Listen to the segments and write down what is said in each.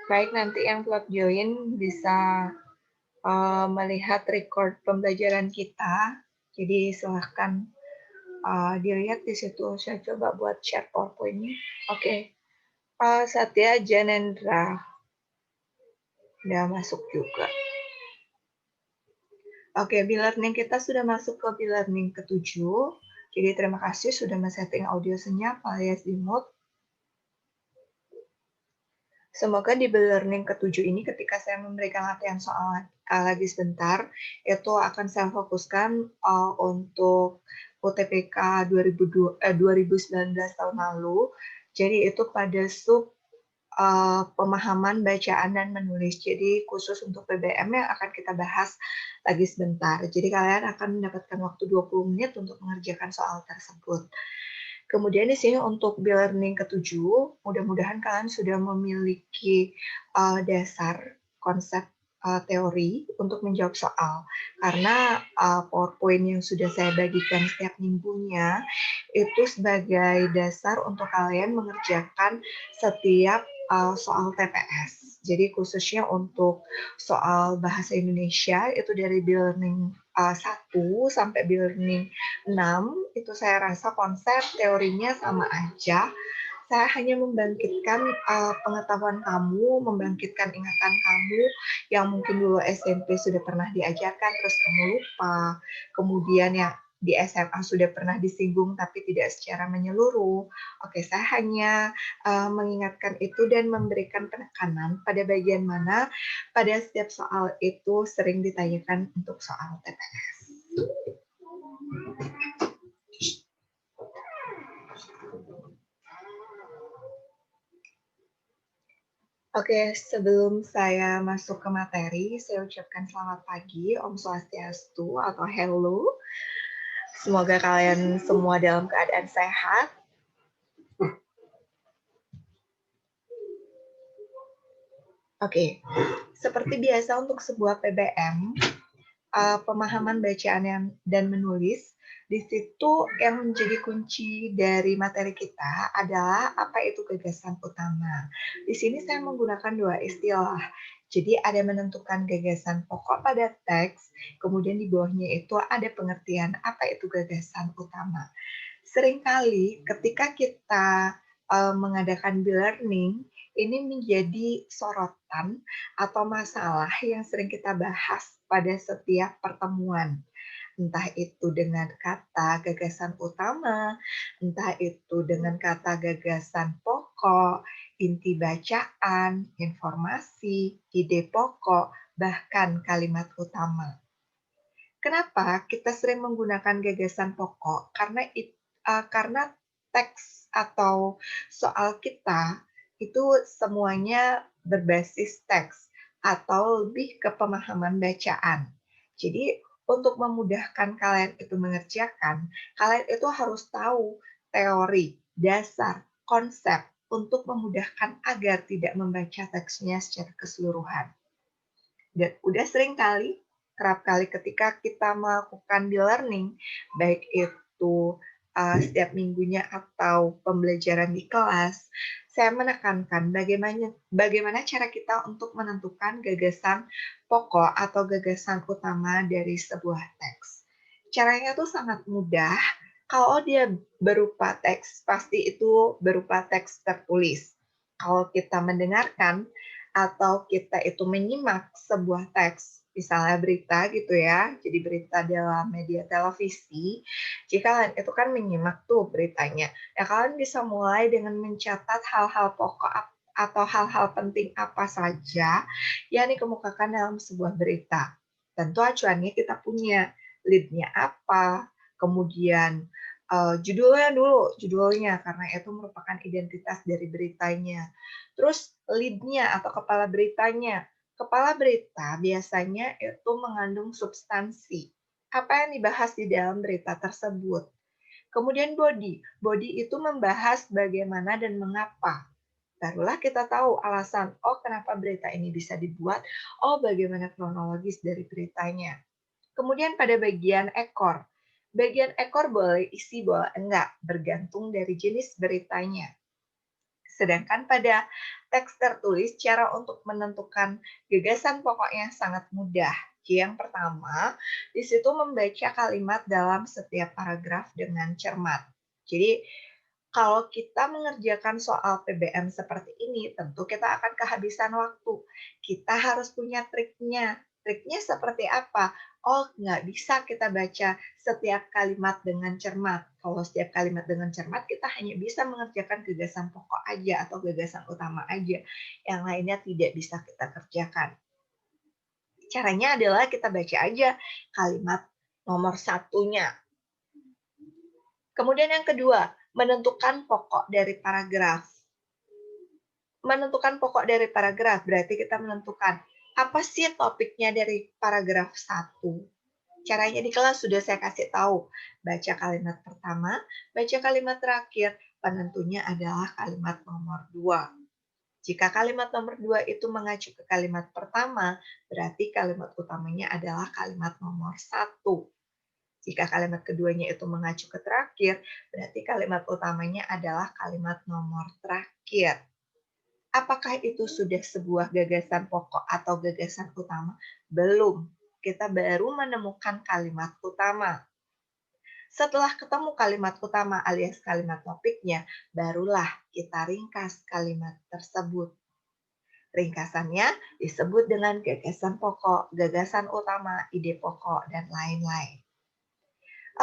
Baik, nanti yang telah join bisa melihat record pembelajaran kita. Jadi silahkan dilihat di situ. Saya coba buat share PowerPoint-nya. Oke. Satya Janendra udah masuk juga. Oke, B-Learning kita sudah masuk ke B-Learning ke-7. Jadi terima kasih sudah men-setting audio senyap alias di mute. Semoga di B-Learning ke-7 ini ketika saya memberikan latihan soal lagi sebentar, itu akan saya fokuskan untuk UTBK 2019 tahun lalu. Jadi itu pada sub pemahaman bacaan dan menulis. Jadi khusus untuk PBM yang akan kita bahas lagi sebentar. Jadi kalian akan mendapatkan waktu 20 menit untuk mengerjakan soal tersebut. Kemudian di sini untuk B-Learning ke-7, mudah-mudahan kalian sudah memiliki dasar konsep teori untuk menjawab soal. Karena PowerPoint yang sudah saya bagikan setiap minggunya itu sebagai dasar untuk kalian mengerjakan setiap soal TPS. Jadi khususnya untuk soal bahasa Indonesia itu dari B-Learning 1 sampai B-Learning 6 itu saya rasa konsep teorinya sama aja. Saya hanya membangkitkan pengetahuan kamu, membangkitkan ingatan kamu yang mungkin dulu SMP sudah pernah diajarkan, terus kamu lupa. Kemudian yang di SMA sudah pernah disinggung tapi tidak secara menyeluruh. Oke, saya hanya mengingatkan itu dan memberikan penekanan pada bagian mana pada setiap soal itu sering ditanyakan untuk soal TPS. Oke, sebelum saya masuk ke materi, saya ucapkan selamat pagi, Om Swastiastu atau Hello. Semoga kalian semua dalam keadaan sehat. Oke, seperti biasa untuk sebuah PBM, pemahaman bacaan dan menulis, di situ yang menjadi kunci dari materi kita adalah apa itu gagasan utama. Di sini saya menggunakan dua istilah. Jadi ada menentukan gagasan pokok pada teks, kemudian di bawahnya itu ada pengertian apa itu gagasan utama. Seringkali ketika kita mengadakan B-Learning, ini menjadi sorotan atau masalah yang sering kita bahas pada setiap pertemuan. Entah itu dengan kata gagasan utama, entah itu dengan kata gagasan pokok, inti bacaan, informasi, ide pokok, bahkan kalimat utama. Kenapa kita sering menggunakan gagasan pokok? Karena teks atau soal kita itu semuanya berbasis teks atau lebih ke pemahaman bacaan. Jadi untuk memudahkan kalian itu mengerjakan, kalian itu harus tahu teori, dasar, konsep untuk memudahkan agar tidak membaca teksnya secara keseluruhan. Dan udah sering kali, kerap kali ketika kita melakukan B-Learning, baik itu setiap minggunya atau pembelajaran di kelas, saya menekankan bagaimana cara kita untuk menentukan gagasan pokok atau gagasan utama dari sebuah teks. Caranya tuh sangat mudah. Kalau dia berupa teks, pasti itu berupa teks tertulis. Kalau kita mendengarkan atau kita itu menyimak sebuah teks, misalnya berita gitu ya, jadi berita dalam media televisi, jika kalian itu kan menyimak tuh beritanya, ya kalian bisa mulai dengan mencatat hal-hal pokok atau hal-hal penting apa saja yang dikemukakan dalam sebuah berita. Tentu acuannya kita punya lead-nya apa, kemudian judulnya karena itu merupakan identitas dari beritanya. Terus lead-nya atau kepala beritanya. Kepala berita biasanya itu mengandung substansi. Apa yang dibahas di dalam berita tersebut. Kemudian body. Body itu membahas bagaimana dan mengapa. Barulah kita tahu alasan, oh kenapa berita ini bisa dibuat, oh bagaimana kronologis dari beritanya. Kemudian pada bagian ekor. Bagian ekor boleh isi, boleh enggak, bergantung dari jenis beritanya. Sedangkan pada teks tertulis, cara untuk menentukan gagasan pokoknya sangat mudah. Yang pertama, di situ membaca kalimat dalam setiap paragraf dengan cermat. Jadi, kalau kita mengerjakan soal PBM seperti ini, tentu kita akan kehabisan waktu. Kita harus punya triknya. Triknya seperti apa? Oh, nggak bisa kita baca setiap kalimat dengan cermat. Kalau setiap kalimat dengan cermat, kita hanya bisa mengerjakan gagasan pokok aja atau gagasan utama aja. Yang lainnya tidak bisa kita kerjakan. Caranya adalah kita baca aja kalimat nomor satunya. Kemudian yang kedua, menentukan pokok dari paragraf. Menentukan pokok dari paragraf berarti kita menentukan apa sih topiknya dari paragraf 1. Caranya di kelas sudah saya kasih tahu. Baca kalimat pertama, baca kalimat terakhir, penentunya adalah kalimat nomor 2. Jika kalimat nomor 2 itu mengacu ke kalimat pertama, berarti kalimat utamanya adalah kalimat nomor 1. Jika kalimat keduanya itu mengacu ke terakhir, berarti kalimat utamanya adalah kalimat nomor terakhir. Apakah itu sudah sebuah gagasan pokok atau gagasan utama? Belum. Kita baru menemukan kalimat utama. Setelah ketemu kalimat utama alias kalimat topiknya, barulah kita ringkas kalimat tersebut. Ringkasannya disebut dengan gagasan pokok, gagasan utama, ide pokok, dan lain-lain.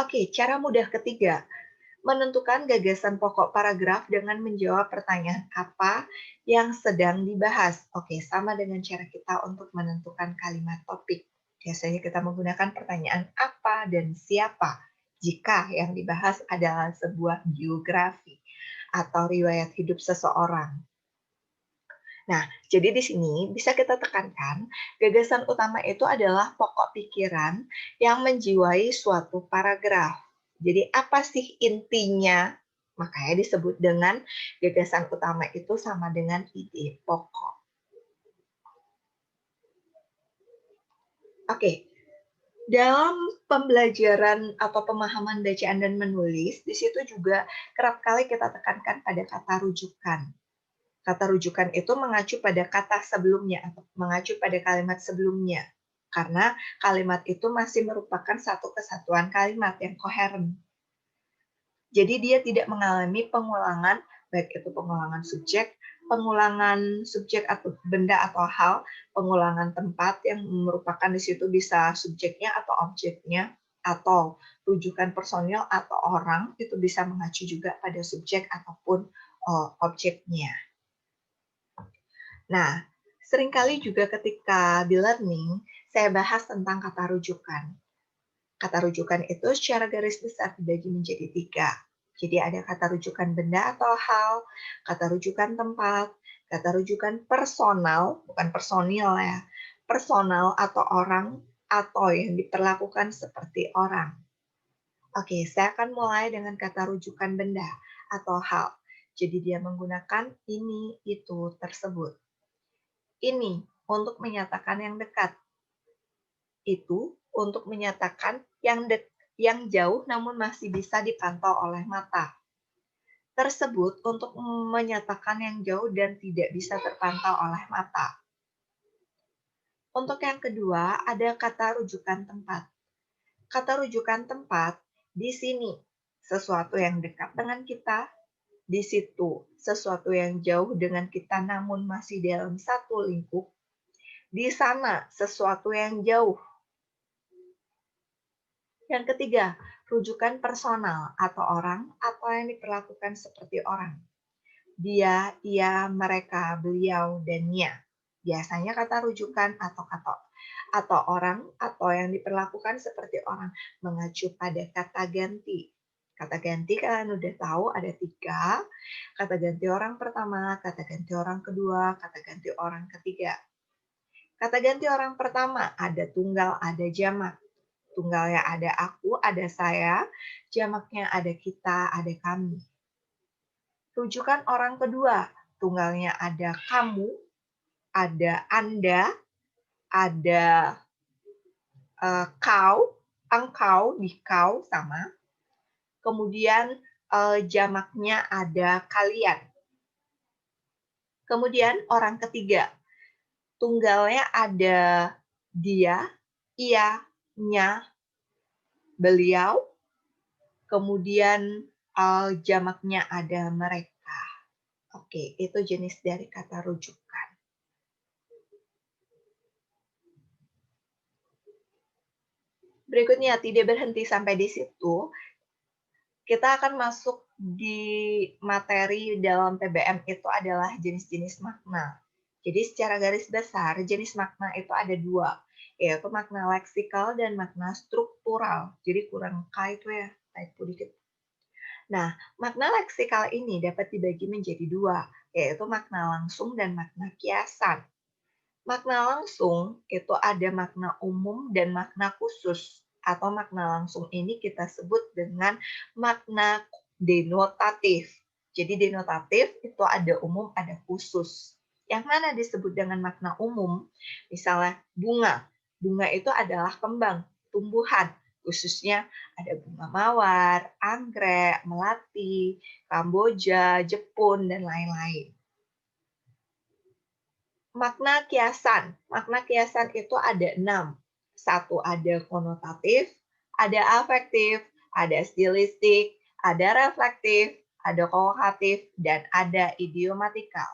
Oke, cara mudah ketiga, menentukan gagasan pokok paragraf dengan menjawab pertanyaan apa yang sedang dibahas. Oke, sama dengan cara kita untuk menentukan kalimat topik. Biasanya kita menggunakan pertanyaan apa dan siapa jika yang dibahas adalah sebuah biografi atau riwayat hidup seseorang. Nah, jadi di sini bisa kita tekankan, gagasan utama itu adalah pokok pikiran yang menjiwai suatu paragraf. Jadi apa sih intinya? Makanya disebut dengan gagasan utama itu sama dengan ide pokok. Oke, dalam pembelajaran atau pemahaman bacaan dan menulis, di situ juga kerap kali kita tekankan pada kata rujukan. Kata rujukan itu mengacu pada kata sebelumnya atau mengacu pada kalimat sebelumnya. Karena kalimat itu masih merupakan satu kesatuan kalimat yang koheren. Jadi dia tidak mengalami pengulangan, baik itu pengulangan subjek atau benda atau hal, pengulangan tempat yang merupakan di situ bisa subjeknya atau objeknya, atau rujukan personil atau orang, itu bisa mengacu juga pada subjek ataupun objeknya. Nah, seringkali juga ketika di learning, saya bahas tentang kata rujukan. Kata rujukan itu secara garis besar dibagi menjadi 3. Jadi ada kata rujukan benda atau hal, kata rujukan tempat, kata rujukan personal, bukan personil ya, personal atau orang, atau yang diperlakukan seperti orang. Oke, saya akan mulai dengan kata rujukan benda atau hal. Jadi dia menggunakan ini, itu, tersebut. Ini untuk menyatakan yang dekat. Itu untuk menyatakan yang jauh namun masih bisa dipantau oleh mata. Tersebut untuk menyatakan yang jauh dan tidak bisa terpantau oleh mata. Untuk yang kedua, ada kata rujukan tempat. Kata rujukan tempat di sini sesuatu yang dekat dengan kita, di situ sesuatu yang jauh dengan kita namun masih dalam satu lingkup, di sana sesuatu yang jauh. Yang ketiga, rujukan personal atau orang atau yang diperlakukan seperti orang. Dia, ia, mereka, beliau, dan nya. Biasanya kata rujukan atau orang atau yang diperlakukan seperti orang mengacu pada kata ganti. Kata ganti kalian udah tahu ada 3. Kata ganti orang pertama, kata ganti orang kedua, kata ganti orang ketiga. Kata ganti orang pertama ada tunggal, ada jamak. Tunggalnya ada aku, ada saya, jamaknya ada kita, ada kami. Rujukan orang kedua, tunggalnya ada kamu, ada Anda, ada kau, engkau, dikau, sama. Kemudian jamaknya ada kalian. Kemudian orang ketiga, tunggalnya ada dia, ia, nya, beliau, kemudian jamaknya ada mereka. Oke, itu jenis dari kata rujukan. Berikutnya, tidak berhenti sampai di situ. Kita akan masuk di materi dalam PBM itu adalah jenis-jenis makna. Jadi secara garis besar, jenis makna itu ada dua, yaitu makna leksikal dan makna struktural. Jadi kurang kait ya, typo dikit. Nah, makna leksikal ini dapat dibagi menjadi dua, yaitu makna langsung dan makna kiasan. Makna langsung itu ada makna umum dan makna khusus, atau makna langsung ini kita sebut dengan makna denotatif. Jadi denotatif itu ada umum, ada khusus. Yang mana disebut dengan makna umum, misalnya bunga. Bunga itu adalah kembang, tumbuhan. Khususnya ada bunga mawar, anggrek, melati, kamboja, jepun, dan lain-lain. Makna kiasan. Makna kiasan itu ada 6. Satu, ada konotatif, ada afektif, ada stilistik, ada reflektif, ada kokatif, dan ada idiomatikal.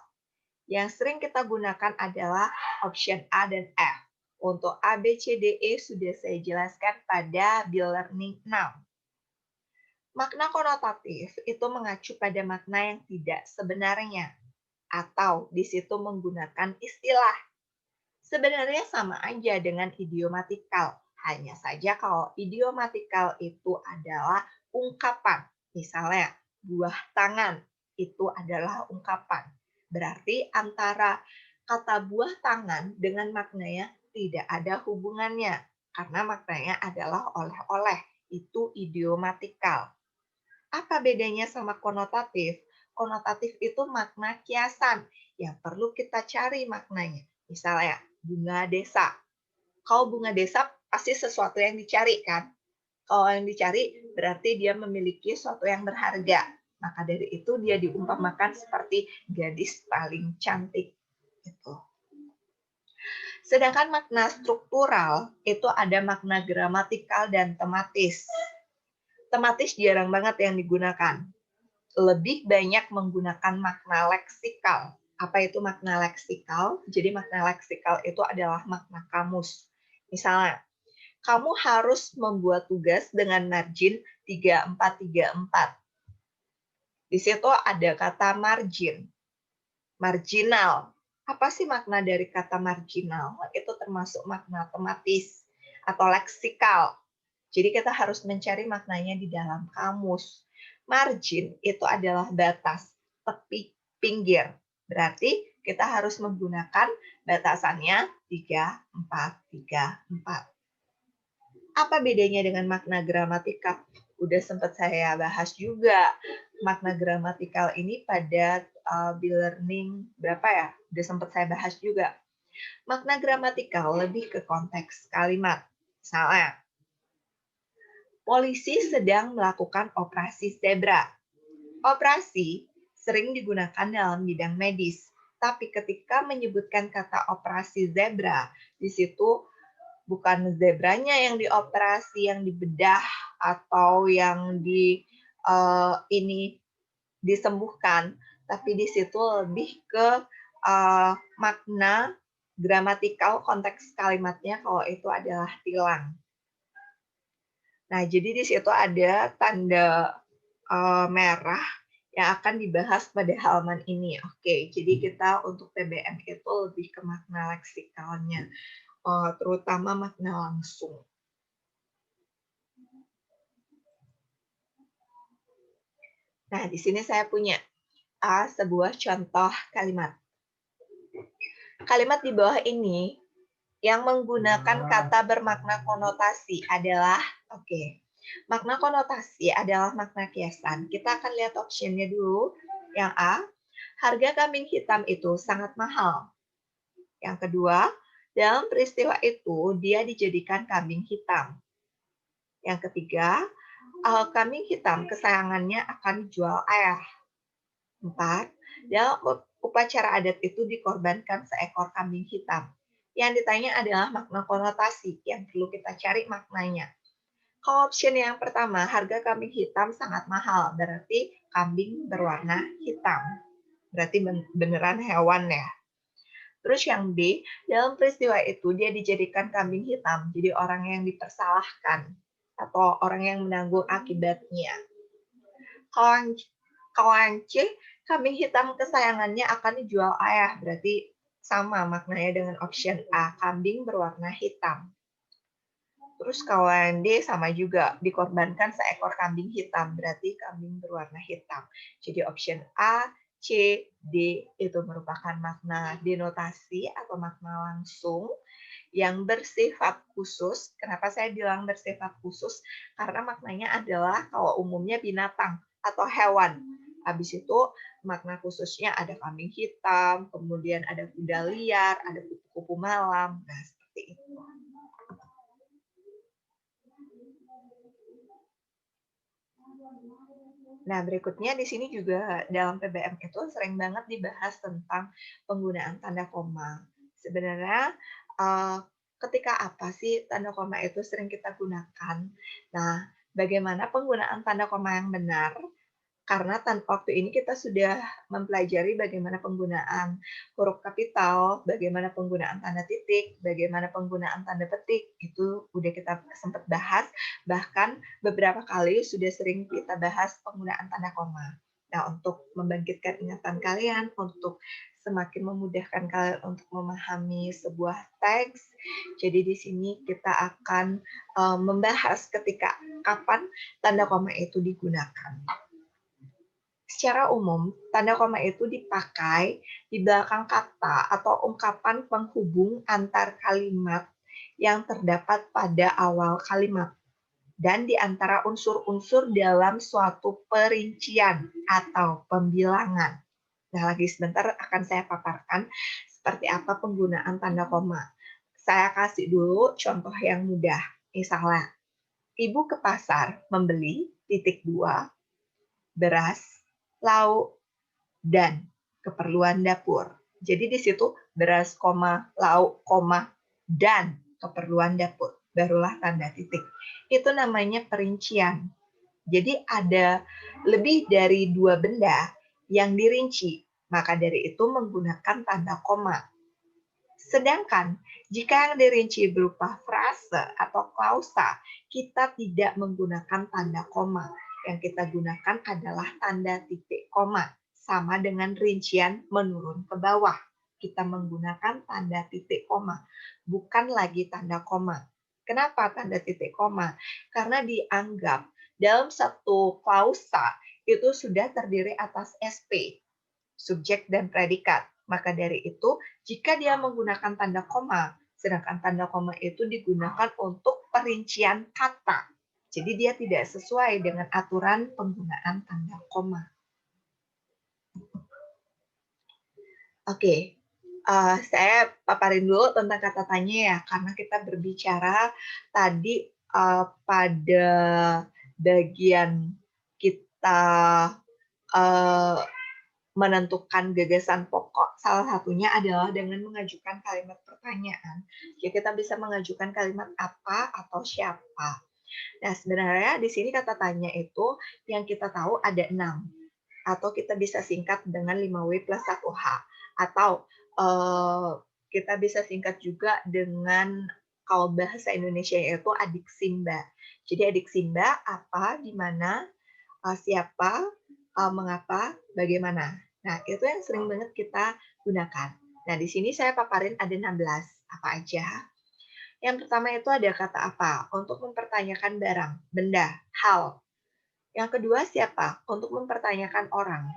Yang sering kita gunakan adalah option A dan F. Untuk A, B, C, D, E sudah saya jelaskan pada B-Learning 6. Makna konotatif itu mengacu pada makna yang tidak sebenarnya, atau di situ menggunakan istilah. Sebenarnya sama aja dengan idiomatikal, hanya saja kalau idiomatikal itu adalah ungkapan. Misalnya, buah tangan itu adalah ungkapan. Berarti antara kata buah tangan dengan maknanya tidak ada hubungannya, karena maknanya adalah oleh-oleh. Itu idiomatikal. Apa bedanya sama konotatif? Konotatif itu makna kiasan yang perlu kita cari maknanya. Misalnya, bunga desa. Kalau bunga desa pasti sesuatu yang dicari kan? Kalau yang dicari berarti dia memiliki sesuatu yang berharga. Maka dari itu dia diumpamakan seperti gadis paling cantik. Gitu. Sedangkan makna struktural itu ada makna gramatikal dan tematis. Tematis jarang banget yang digunakan. Lebih banyak menggunakan makna leksikal. Apa itu makna leksikal? Jadi makna leksikal itu adalah makna kamus. Misalnya, kamu harus membuat tugas dengan margin 3434. Di situ ada kata margin, marginal. Apa sih makna dari kata marginal? Itu termasuk makna tematis atau leksikal. Jadi kita harus mencari maknanya di dalam kamus. Margin itu adalah batas, tepi, pinggir. Berarti kita harus menggunakan batasannya 3, 4, 3, 4. Apa bedanya dengan makna gramatikal? Udah sempat saya bahas juga. Makna gramatikal ini pada B-Learning berapa ya? Udah sempat saya bahas juga. Makna gramatikal lebih ke konteks kalimat. Misalnya, polisi sedang melakukan operasi zebra. Operasi sering digunakan dalam bidang medis, tapi ketika menyebutkan kata operasi zebra, di situ bukan zebranya yang dioperasi, yang dibedah atau yang ini disembuhkan, tapi di situ lebih ke makna gramatikal konteks kalimatnya kalau itu adalah tilang. Nah, jadi di situ ada tanda merah yang akan dibahas pada halaman ini. Oke, jadi kita untuk TBM itu lebih ke makna leksikalnya, terutama makna langsung. Nah, di sini saya punya sebuah contoh kalimat. Kalimat di bawah ini yang menggunakan kata bermakna konotasi adalah, makna konotasi adalah makna kiasan. Kita akan lihat optionnya dulu. Yang A, harga kambing hitam itu sangat mahal. Yang kedua, dalam peristiwa itu dia dijadikan kambing hitam. Yang ketiga, kambing hitam kesayangannya akan dijual ayah. 4, dalam upacara adat itu dikorbankan seekor kambing hitam. Yang ditanya adalah makna konotasi yang perlu kita cari maknanya. Kalau option yang pertama, harga kambing hitam sangat mahal, berarti kambing berwarna hitam. Berarti beneran hewan ya. Terus yang B, dalam peristiwa itu dia dijadikan kambing hitam, jadi orang yang dipersalahkan atau orang yang menanggung akibatnya. Kalau yang C, kambing hitam kesayangannya akan dijual ayah, berarti sama maknanya dengan option A, kambing berwarna hitam. Terus kalau yang D sama juga, dikorbankan seekor kambing hitam, berarti kambing berwarna hitam. Jadi option A, C, D itu merupakan makna denotasi atau makna langsung yang bersifat khusus. Kenapa saya bilang bersifat khusus? Karena maknanya adalah kalau umumnya binatang atau hewan. Habis itu makna khususnya ada kambing hitam, kemudian ada kuda liar, ada kupu-kupu malam. Nah, seperti itu. Nah, berikutnya di sini juga dalam PBM itu sering banget dibahas tentang penggunaan tanda koma. Sebenarnya ketika apa sih tanda koma itu sering kita gunakan? Nah, bagaimana penggunaan tanda koma yang benar? Karena waktu ini kita sudah mempelajari bagaimana penggunaan huruf kapital, bagaimana penggunaan tanda titik, bagaimana penggunaan tanda petik, itu udah kita sempat bahas, bahkan beberapa kali sudah sering kita bahas penggunaan tanda koma. Nah, untuk membangkitkan ingatan kalian, untuk semakin memudahkan kalian untuk memahami sebuah teks, jadi di sini kita akan membahas ketika kapan tanda koma itu digunakan. Secara umum, tanda koma itu dipakai di belakang kata atau ungkapan penghubung antar kalimat yang terdapat pada awal kalimat dan di antara unsur-unsur dalam suatu perincian atau pembilangan. Nah, lagi sebentar akan saya paparkan seperti apa penggunaan tanda koma. Saya kasih dulu contoh yang mudah. Misalnya, ibu ke pasar membeli titik 2 beras, lauk, dan keperluan dapur. Jadi di situ beras, lauk, dan keperluan dapur. Barulah tanda titik. Itu namanya perincian. Jadi ada lebih dari 2 benda yang dirinci. Maka dari itu menggunakan tanda koma. Sedangkan jika yang dirinci berupa frase atau klausa, kita tidak menggunakan tanda koma. Yang kita gunakan adalah tanda titik koma, sama dengan rincian menurun ke bawah. Kita menggunakan tanda titik koma, bukan lagi tanda koma. Kenapa tanda titik koma? Karena dianggap dalam satu klausa itu sudah terdiri atas SP, subjek dan predikat. Maka dari itu, jika dia menggunakan tanda koma, sedangkan tanda koma itu digunakan untuk perincian kata. Jadi dia tidak sesuai dengan aturan penggunaan tanda koma. Oke, saya paparin dulu tentang kata tanya ya, karena kita berbicara tadi pada bagian kita menentukan gagasan pokok, salah satunya adalah dengan mengajukan kalimat pertanyaan. Jadi kita bisa mengajukan kalimat apa atau siapa. Nah, sebenarnya di sini kata tanya itu yang kita tahu ada 6. Atau kita bisa singkat dengan 5W plus 1H. Atau kita bisa singkat juga dengan kalau bahasa Indonesia itu adik Simba. Jadi adik Simba apa, di mana, siapa, mengapa, bagaimana. Nah, itu yang sering banget kita gunakan. Nah, di sini saya paparin ada 16. Apa aja? Yang pertama itu ada kata apa? Untuk mempertanyakan barang, benda, hal. Yang kedua siapa? Untuk mempertanyakan orang.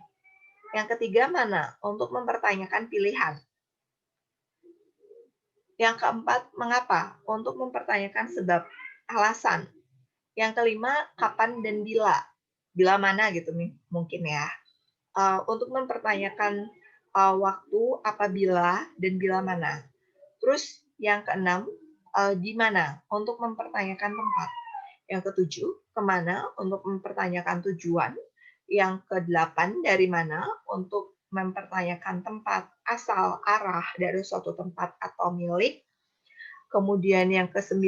Yang ketiga mana? Untuk mempertanyakan pilihan. Yang keempat, mengapa? Untuk mempertanyakan sebab, alasan. Yang kelima, kapan dan bila. Bila mana gitu mungkin ya. Untuk mempertanyakan waktu, apabila, dan bila mana. Terus yang keenam, di mana? Untuk mempertanyakan tempat. Yang ketujuh, kemana? Untuk mempertanyakan tujuan. Yang kedelapan, dari mana? Untuk mempertanyakan tempat, asal, arah dari suatu tempat atau milik. Kemudian yang ke-9,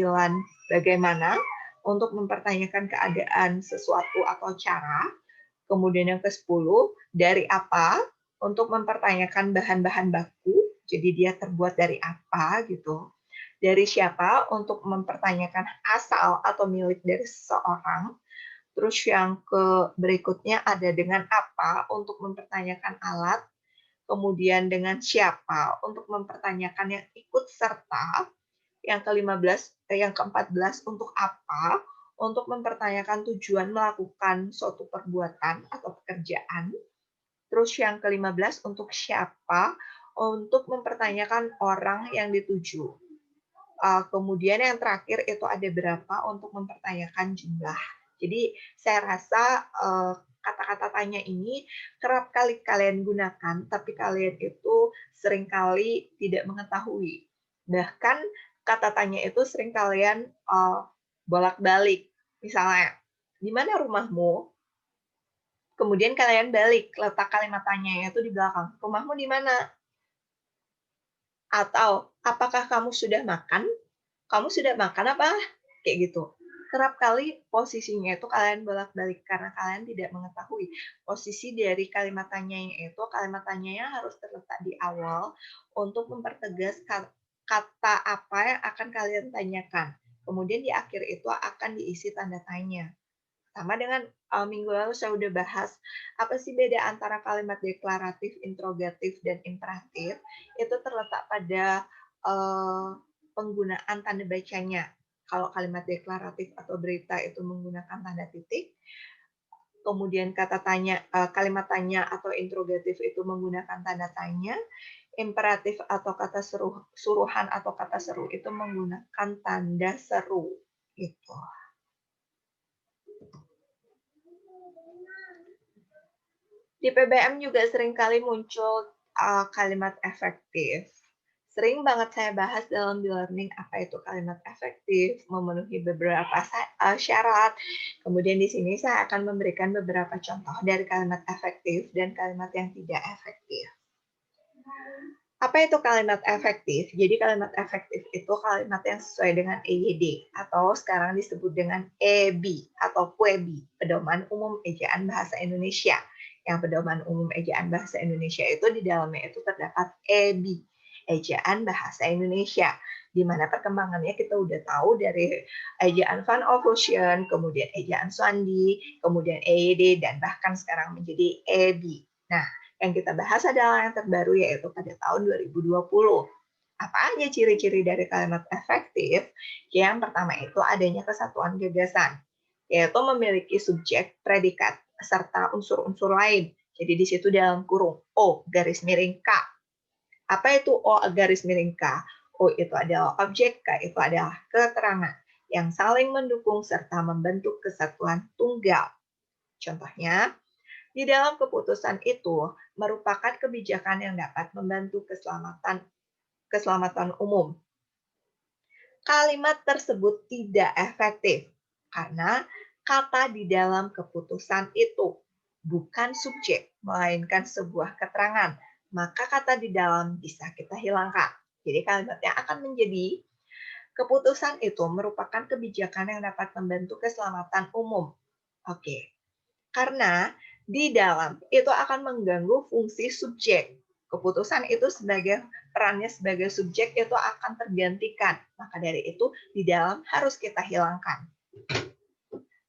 bagaimana untuk mempertanyakan keadaan sesuatu atau cara. Kemudian yang ke-10, dari apa untuk mempertanyakan bahan-bahan baku. Jadi dia terbuat dari apa gitu. Dari siapa untuk mempertanyakan asal atau milik dari seseorang. Terus yang berikutnya ada dengan apa untuk mempertanyakan alat. Kemudian dengan siapa untuk mempertanyakan yang ikut serta. Yang yang ke-14 untuk apa untuk mempertanyakan tujuan melakukan suatu perbuatan atau pekerjaan. Terus yang ke-15 untuk siapa untuk mempertanyakan orang yang dituju. Kemudian yang terakhir itu ada berapa untuk mempertanyakan jumlah. Jadi saya rasa kata-kata tanya ini kerap kali kalian gunakan, tapi kalian itu seringkali tidak mengetahui. Bahkan kata tanya itu sering kalian bolak-balik. Misalnya, di mana rumahmu? Kemudian kalian balik, letak kalimat tanya itu di belakang. Rumahmu di mana? Atau, apakah kamu sudah makan? Kamu sudah makan apa? Kayak gitu. Kerap kali posisinya itu kalian bolak-balik karena kalian tidak mengetahui posisi dari kalimat tanyanya itu. Kalimat tanyanya harus terletak di awal untuk mempertegas kata apa yang akan kalian tanyakan. Kemudian di akhir itu akan diisi tanda tanya. Sama dengan minggu lalu saya udah bahas apa sih beda antara kalimat deklaratif, interrogatif, dan imperatif. Itu terletak pada penggunaan tanda bacanya. Kalau kalimat deklaratif atau berita itu menggunakan tanda titik, kemudian kalimat tanya atau interrogatif itu menggunakan tanda tanya, imperatif atau kata suruhan atau kata seru itu menggunakan tanda seru. Gitu. Di PBM juga seringkali muncul kalimat efektif. Sering banget saya bahas dalam e-learning apa itu kalimat efektif, memenuhi beberapa syarat. Kemudian di sini saya akan memberikan beberapa contoh dari kalimat efektif dan kalimat yang tidak efektif. Apa itu kalimat efektif? Jadi kalimat efektif itu kalimat yang sesuai dengan EYD atau sekarang disebut dengan EBI atau PUEBI, Pedoman Umum Ejaan Bahasa Indonesia. Yang Pedoman Umum Ejaan Bahasa Indonesia itu di dalamnya itu terdapat EBI, Ejaan Bahasa Indonesia, di mana perkembangannya kita udah tahu dari ejaan Van Ophusen, kemudian ejaan Swandi, kemudian EYD, dan bahkan sekarang menjadi EBI. Nah, yang kita bahas adalah yang terbaru yaitu pada tahun 2020. Apa aja ciri-ciri dari kalimat efektif? Yang pertama itu adanya kesatuan gagasan, yaitu memiliki subjek, predikat, serta unsur-unsur lain. Jadi di situ dalam kurung O garis miring K. Apa itu O garis miring K? O itu adalah objek, K itu adalah keterangan yang saling mendukung serta membentuk kesatuan tunggal. Contohnya, di dalam keputusan itu merupakan kebijakan yang dapat membantu keselamatan umum. Kalimat tersebut tidak efektif karena kata di dalam keputusan itu bukan subjek, melainkan sebuah keterangan. Maka kata di dalam bisa kita hilangkan. Jadi kalimatnya akan menjadi keputusan itu merupakan kebijakan yang dapat membantu keselamatan umum. Oke. Karena di dalam itu akan mengganggu fungsi subjek. Keputusan itu perannya sebagai subjek itu akan tergantikan. Maka dari itu di dalam harus kita hilangkan.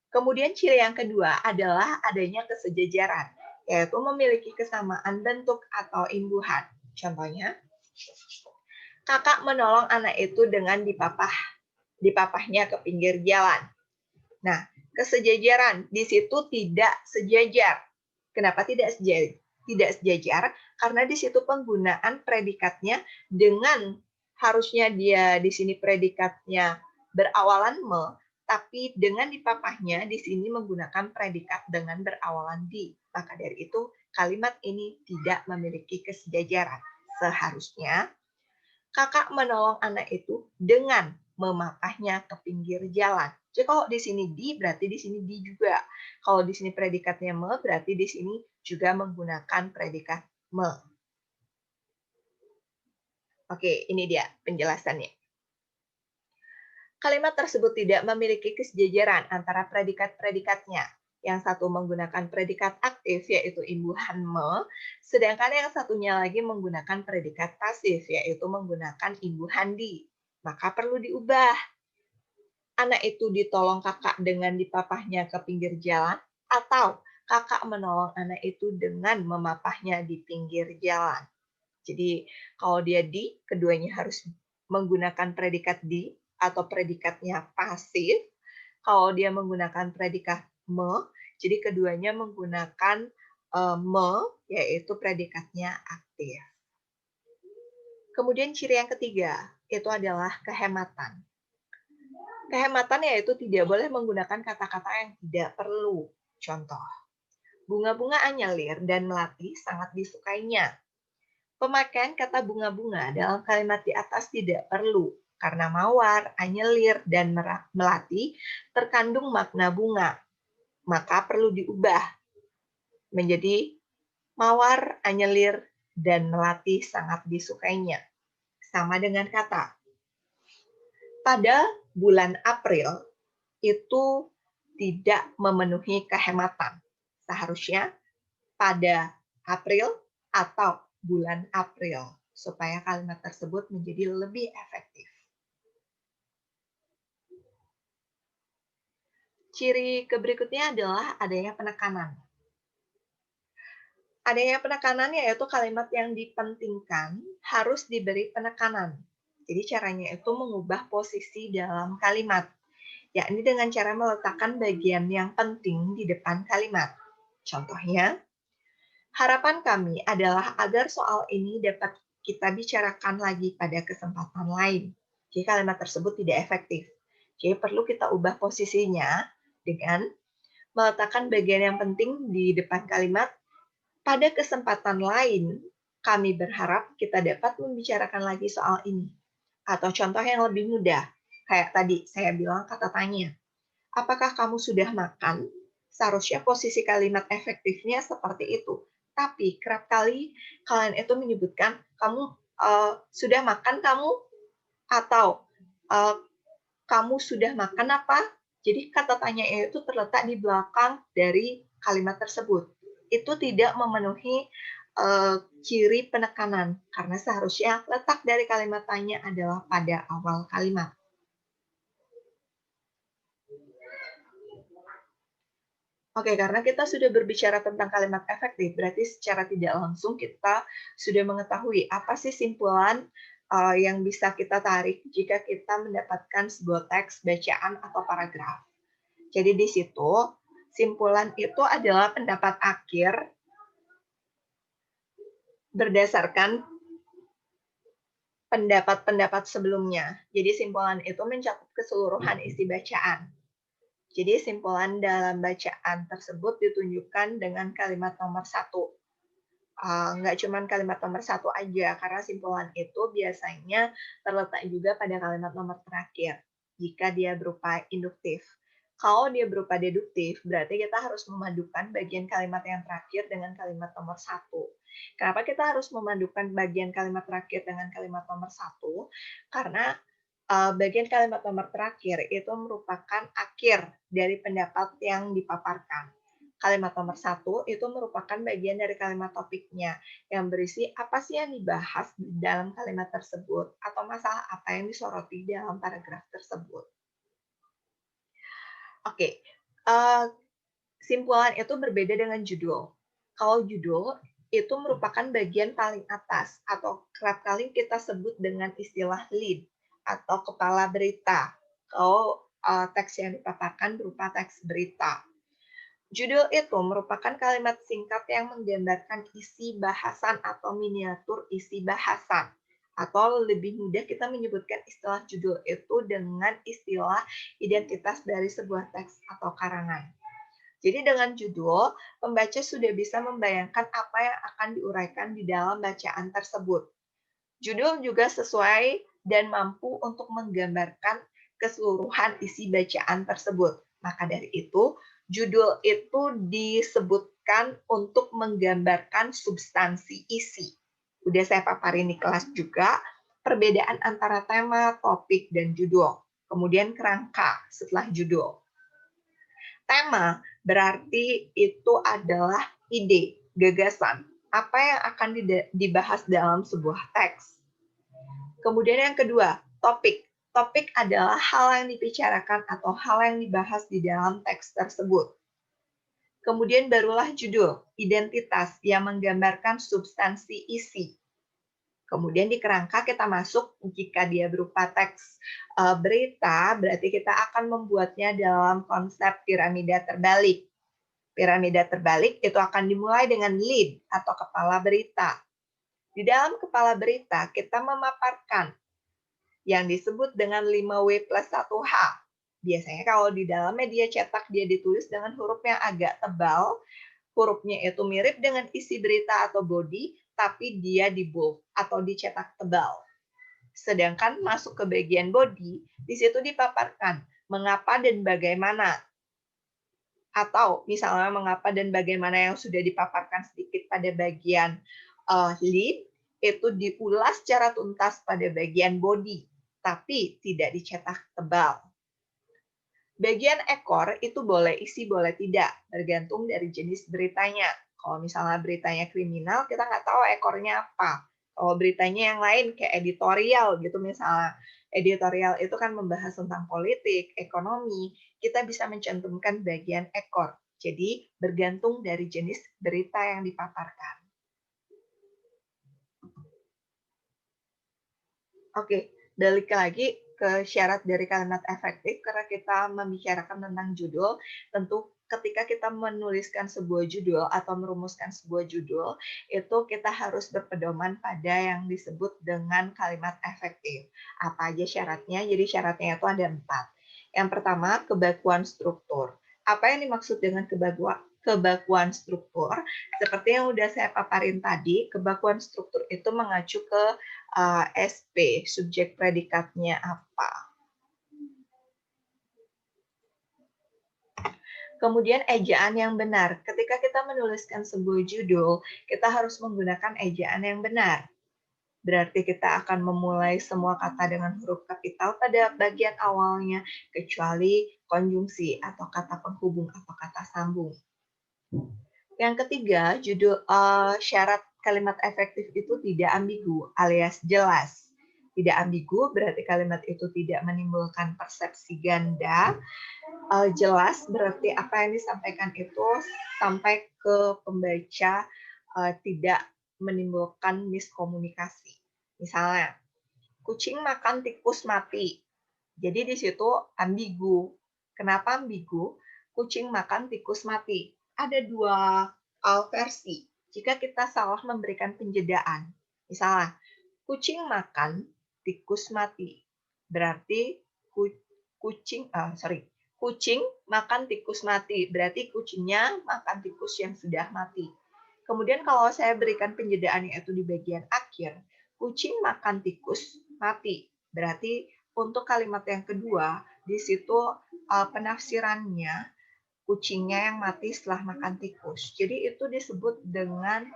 Kemudian ciri yang kedua adalah adanya kesejajaran, yaitu memiliki kesamaan bentuk atau imbuhan. Contohnya, kakak menolong anak itu dengan dipapahnya ke pinggir jalan. Nah, kesejajaran di situ tidak sejajar. Kenapa tidak sejajar? Karena di situ penggunaan predikatnya dengan harusnya dia di sini predikatnya berawalan me, tapi dengan dipapahnya di sini menggunakan predikat dengan berawalan di. Maka dari itu kalimat ini tidak memiliki kesejajaran. Seharusnya kakak menolong anak itu dengan memapahnya ke pinggir jalan. Jadi kalau di sini di, berarti di sini di juga. Kalau di sini predikatnya me, berarti di sini juga menggunakan predikat me. Oke, ini dia penjelasannya. Kalimat tersebut tidak memiliki kesejajaran antara predikat-predikatnya. Yang satu menggunakan predikat aktif, yaitu imbuhan me, sedangkan yang satunya lagi menggunakan predikat pasif, yaitu menggunakan imbuhan di. Maka perlu diubah. Anak itu ditolong kakak dengan dipapahnya ke pinggir jalan, atau kakak menolong anak itu dengan memapahnya di pinggir jalan. Jadi kalau dia di, keduanya harus menggunakan predikat di atau predikatnya pasif. Kalau dia menggunakan predikat me, jadi keduanya menggunakan me, yaitu predikatnya aktif. Kemudian ciri yang ketiga, itu adalah kehematan. Kehematan yaitu tidak boleh menggunakan kata-kata yang tidak perlu. Contoh, bunga-bunga anyelir dan melati sangat disukainya. Pemakaian kata bunga-bunga dalam kalimat di atas tidak perlu, karena mawar, anyelir, dan melati terkandung makna bunga. Maka perlu diubah menjadi mawar, anyelir, dan melati sangat disukainya. Sama dengan kata, pada bulan April itu tidak memenuhi kehematan. Seharusnya pada April atau bulan April, supaya kalimat tersebut menjadi lebih efektif. Ciri berikutnya adalah adanya penekanan. Adanya penekanan yaitu kalimat yang dipentingkan harus diberi penekanan. Jadi caranya itu mengubah posisi dalam kalimat, yakni dengan cara meletakkan bagian yang penting di depan kalimat. Contohnya, harapan kami adalah agar soal ini dapat kita bicarakan lagi pada kesempatan lain. Jadi kalimat tersebut tidak efektif. Jadi perlu kita ubah posisinya dengan meletakkan bagian yang penting di depan kalimat. Pada kesempatan lain, kami berharap kita dapat membicarakan lagi soal ini. Atau contoh yang lebih mudah, kayak tadi saya bilang kata tanya. Apakah kamu sudah makan? Seharusnya posisi kalimat efektifnya seperti itu. Tapi kerap kali kalian itu menyebutkan kamu sudah makan kamu, atau kamu sudah makan apa? Jadi kata tanya itu terletak di belakang dari kalimat tersebut. Itu tidak memenuhi ciri penekanan, karena seharusnya letak dari kalimat tanya adalah pada awal kalimat. Oke, karena kita sudah berbicara tentang kalimat efektif, berarti secara tidak langsung kita sudah mengetahui apa sih simpulan yang bisa kita tarik jika kita mendapatkan sebuah teks, bacaan, atau paragraf. Jadi di situ, simpulan itu adalah pendapat akhir berdasarkan pendapat-pendapat sebelumnya. Jadi simpulan itu mencakup keseluruhan isi bacaan. Jadi simpulan dalam bacaan tersebut ditunjukkan dengan kalimat nomor 1. Nggak cuma kalimat nomor 1 aja, karena simpulan itu biasanya terletak juga pada kalimat nomor terakhir, jika dia berupa induktif. Kalau dia berupa deduktif, berarti kita harus memadukan bagian kalimat yang terakhir dengan kalimat nomor 1. Kenapa kita harus memadukan bagian kalimat terakhir dengan kalimat nomor 1? Karena bagian kalimat nomor terakhir itu merupakan akhir dari pendapat yang dipaparkan. Kalimat nomor 1 itu merupakan bagian dari kalimat topiknya yang berisi apa sih yang dibahas di dalam kalimat tersebut atau masalah apa yang disoroti dalam paragraf tersebut. Oke, simpulan itu berbeda dengan judul. Kalau judul itu merupakan bagian paling atas atau kerap kali kita sebut dengan istilah lead atau kepala berita. Kalau teks yang dipaparkan berupa teks berita. Judul itu merupakan kalimat singkat yang menggambarkan isi bahasan atau miniatur isi bahasan. Atau lebih mudah kita menyebutkan istilah judul itu dengan istilah identitas dari sebuah teks atau karangan. Jadi dengan judul, pembaca sudah bisa membayangkan apa yang akan diuraikan di dalam bacaan tersebut. Judul juga sesuai dan mampu untuk menggambarkan keseluruhan isi bacaan tersebut. Maka dari itu, Judul itu disebutkan untuk menggambarkan substansi isi. Udah saya paparin di kelas juga, perbedaan antara tema, topik, dan judul. Kemudian kerangka setelah judul. Tema berarti itu adalah ide, gagasan, apa yang akan dibahas dalam sebuah teks. Kemudian yang kedua, topik. Topik adalah hal yang dibicarakan atau hal yang dibahas di dalam teks tersebut. Kemudian barulah judul, identitas yang menggambarkan substansi isi. Kemudian di kerangka kita masuk, jika dia berupa teks berita, berarti kita akan membuatnya dalam konsep piramida terbalik. Piramida terbalik itu akan dimulai dengan lead atau kepala berita. Di dalam kepala berita, kita memaparkan yang disebut dengan 5W plus 1H. Biasanya kalau di dalam media cetak dia ditulis dengan huruf yang agak tebal, hurufnya itu mirip dengan isi berita atau body, tapi dia di bold atau dicetak tebal. Sedangkan masuk ke bagian body, di situ dipaparkan mengapa dan bagaimana. Atau misalnya mengapa dan bagaimana yang sudah dipaparkan sedikit pada bagian lead, itu diulas secara tuntas pada bagian body, tapi tidak dicetak tebal. Bagian ekor itu boleh isi, boleh tidak, tergantung dari jenis beritanya. Kalau misalnya beritanya kriminal, kita nggak tahu ekornya apa. Kalau beritanya yang lain, kayak editorial gitu misalnya. Editorial itu kan membahas tentang politik, ekonomi, kita bisa mencantumkan bagian ekor. Jadi, bergantung dari jenis berita yang dipaparkan. Oke, balik lagi ke syarat dari kalimat efektif, karena kita membicarakan tentang judul, tentu ketika kita menuliskan sebuah judul atau merumuskan sebuah judul, itu kita harus berpedoman pada yang disebut dengan kalimat efektif. Apa aja syaratnya? Jadi syaratnya itu ada 4. Yang pertama, kebakuan struktur. Apa yang dimaksud dengan kebakuan struktur? Seperti yang udah saya paparin tadi, kebakuan struktur itu mengacu ke SP, subjek predikatnya apa. Kemudian ejaan yang benar. Ketika kita menuliskan sebuah judul, kita harus menggunakan ejaan yang benar. Berarti kita akan memulai semua kata dengan huruf kapital pada bagian awalnya, kecuali konjungsi atau kata penghubung atau kata sambung. Yang ketiga, syarat kalimat efektif itu tidak ambigu alias jelas. Tidak ambigu berarti kalimat itu tidak menimbulkan persepsi ganda. Jelas berarti apa yang disampaikan itu sampai ke pembaca, tidak menimbulkan miskomunikasi. Misalnya, kucing makan tikus mati. Jadi di situ ambigu. Kenapa ambigu? Kucing makan tikus mati. Ada 2 versi. Jika kita salah memberikan penjedaan, misalnya kucing makan tikus mati, berarti kucing makan tikus mati, berarti kucingnya makan tikus yang sudah mati. Kemudian kalau saya berikan penjedaan yaitu di bagian akhir, kucing makan tikus mati, berarti untuk kalimat yang kedua di situ penafsirannya kucingnya yang mati setelah makan tikus. Jadi itu disebut dengan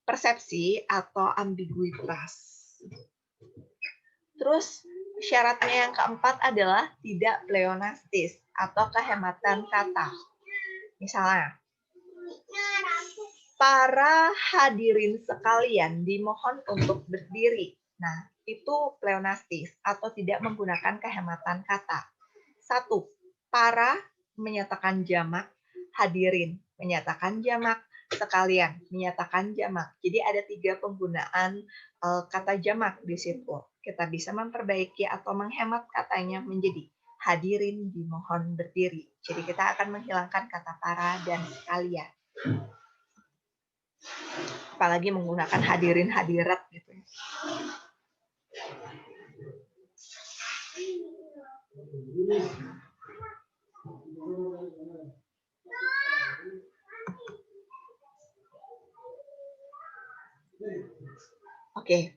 persepsi atau ambiguitas. Terus syaratnya yang keempat adalah tidak pleonastis atau kehematan kata. Misalnya, para hadirin sekalian dimohon untuk berdiri. Nah, itu pleonastis atau tidak menggunakan kehematan kata. 1. Para menyatakan jamak, hadirin menyatakan jamak, sekalian menyatakan jamak. Jadi ada 3 penggunaan kata jamak di situ. Kita bisa memperbaiki atau menghemat katanya menjadi hadirin dimohon berdiri. Jadi kita akan menghilangkan kata para dan sekalian. Apalagi menggunakan hadirin hadirat gitu ya. Oke.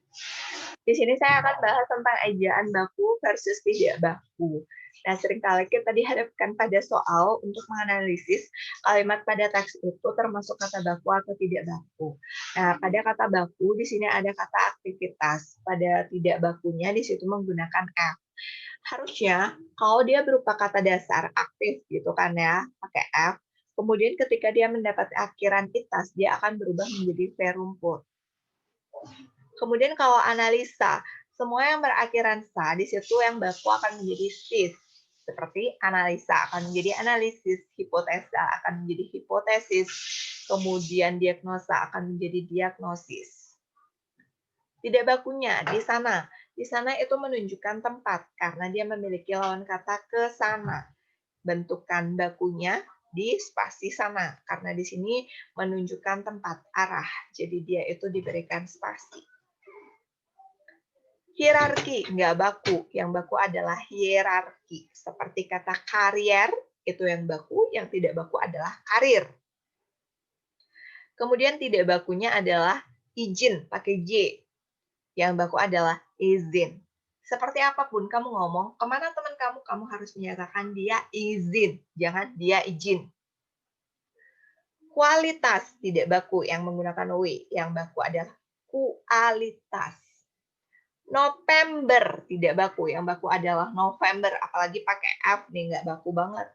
Di sini saya akan bahas tentang ejaan baku versus tidak baku. Nah, seringkali kita dihadapkan pada soal untuk menganalisis kalimat pada teks itu termasuk kata baku atau tidak baku. Nah, pada kata baku di sini ada kata aktivitas. Pada tidak bakunya di situ menggunakan F. Harusnya kalau dia berupa kata dasar aktif gitu kan ya, pakai F. Kemudian ketika dia mendapat akhiran itas, dia akan berubah menjadi V rumput. Kemudian kalau analisa, semua yang berakhiran sa, di situ yang baku akan menjadi sis. Seperti analisa akan menjadi analisis, hipotesa akan menjadi hipotesis, kemudian diagnosa akan menjadi diagnosis. Tidak bakunya di sana. Di sana itu menunjukkan tempat karena dia memiliki lawan kata ke sana. Bentukan bakunya di spasi sana karena di sini menunjukkan tempat arah. Jadi dia itu diberikan spasi. Hierarki nggak baku. Yang baku adalah hierarki. Seperti kata karier itu yang baku, yang tidak baku adalah karir. Kemudian tidak bakunya adalah izin pakai J. Yang baku adalah izin. Seperti apapun kamu ngomong, kemana teman kamu harus menyatakan dia izin, jangan dia izin. Kualitas tidak baku yang menggunakan W, yang baku adalah kualitas. November tidak baku, yang baku adalah November, apalagi pakai F nih, nggak baku banget.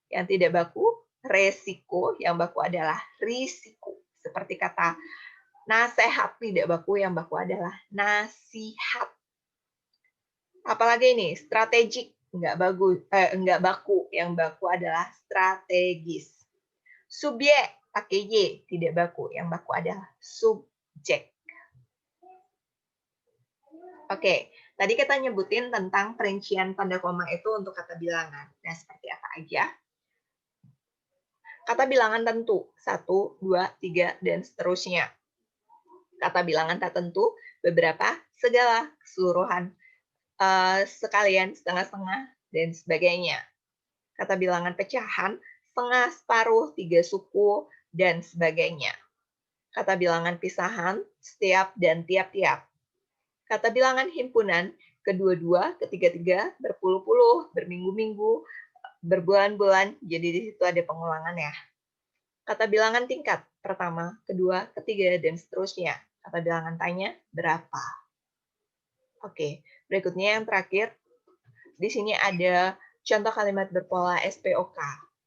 Yang tidak baku, resiko, yang baku adalah risiko. Seperti kata nasehat tidak baku, yang baku adalah nasihat. Apalagi ini, strategik, nggak baku, yang baku adalah strategis. Subjek, pakai Y, tidak baku, yang baku adalah subjek. Oke, tadi kita nyebutin tentang perincian tanda koma itu untuk kata bilangan. Nah, seperti apa aja? Kata bilangan tentu, 1, 2, 3, dan seterusnya. Kata bilangan tak tentu, beberapa, segala, keseluruhan, sekalian, setengah-setengah, dan sebagainya. Kata bilangan pecahan, setengah, separuh, 3 suku, dan sebagainya. Kata bilangan pisahan, setiap, dan tiap-tiap. Kata bilangan himpunan, kedua-dua, ketiga-tiga, berpuluh-puluh, berminggu-minggu, berbulan-bulan, jadi di situ ada pengulangan ya. Kata bilangan tingkat, pertama, kedua, ketiga, dan seterusnya. Kata bilangan tanya, berapa? Oke, berikutnya yang terakhir, di sini ada contoh kalimat berpola SPOK.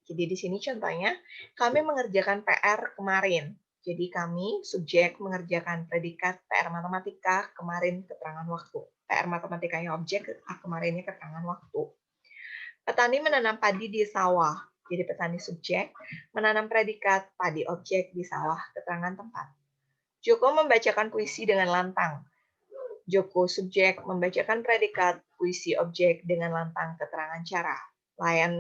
Jadi di sini contohnya, kami mengerjakan PR kemarin. Jadi kami, subjek, mengerjakan predikat PR matematika kemarin keterangan waktu. PR matematikanya objek, kemarinnya keterangan waktu. Petani menanam padi di sawah. Jadi petani subjek, menanam predikat padi objek di sawah, keterangan tempat. Joko membacakan puisi dengan lantang. Joko subjek membacakan predikat puisi objek dengan lantang, keterangan cara. Layan